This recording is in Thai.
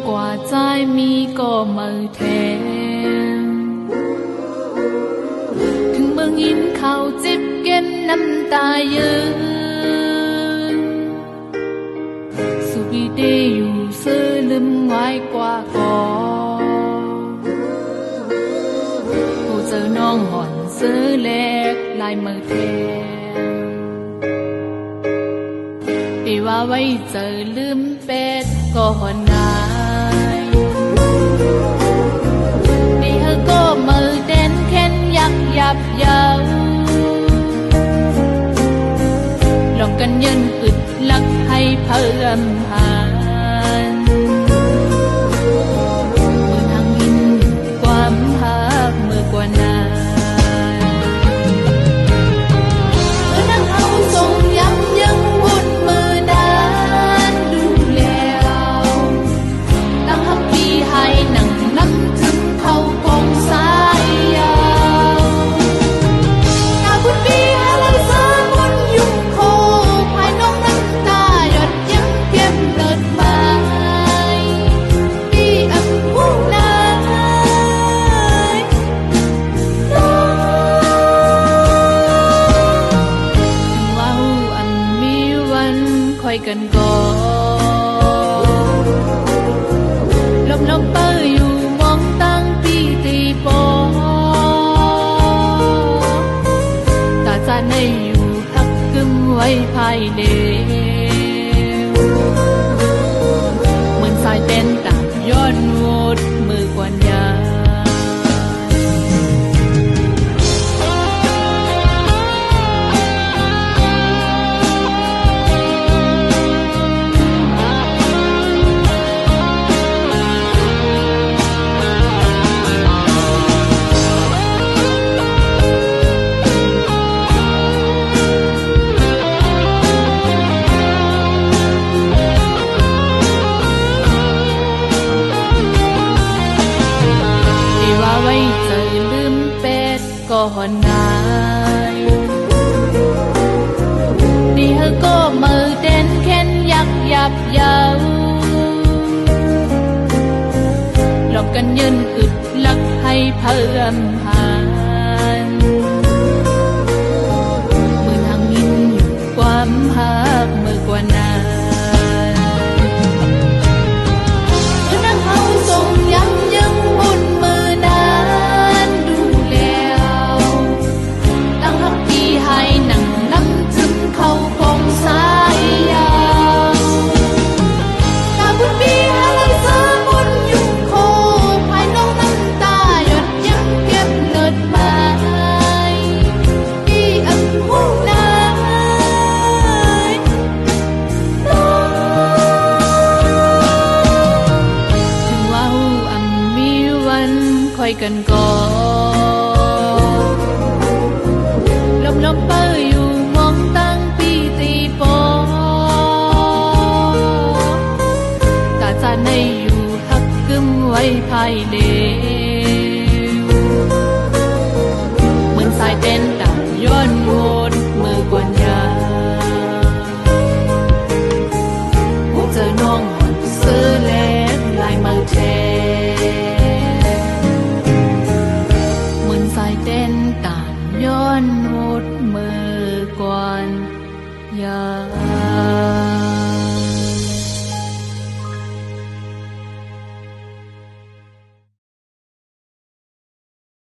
quả trái mi có mờ thèmถึงเมื่อยินข่าวเจ็บเก็บน้ำตายืนสุขีได้อยู่ซื้อลืมไว้กว่าก่อนผู้เจอน้องห่อนซื้อเล็กลายมือแทนปีว่าไว้เจอลืมเป็ดก็หอนนายดีเธอก็มือเด่นเข็นยักยับเย้าลองกันยันอึดลักให้เพิ่มหานมือทางอินความหักมือกว่านากันก่อนลมเปิดอยู่มองตั้งปีตีปอตาจานให้อยู่ทักกึมไว้ภายเดียวเหมือนสายเต้นตามย้อนวดมือกวนยาก็หอนนายดีเธอก็มือเด่นเข็นยักยับเย้าหลอกกันยืนอึดลักให้เพิ่มหานมือทางอินความหักมือกว่านาค่อยกันก่อนลมเปิดอยู่มองตั้งปีตีปอตาจานให้อยู่ทักกึมไว้ภายเดียว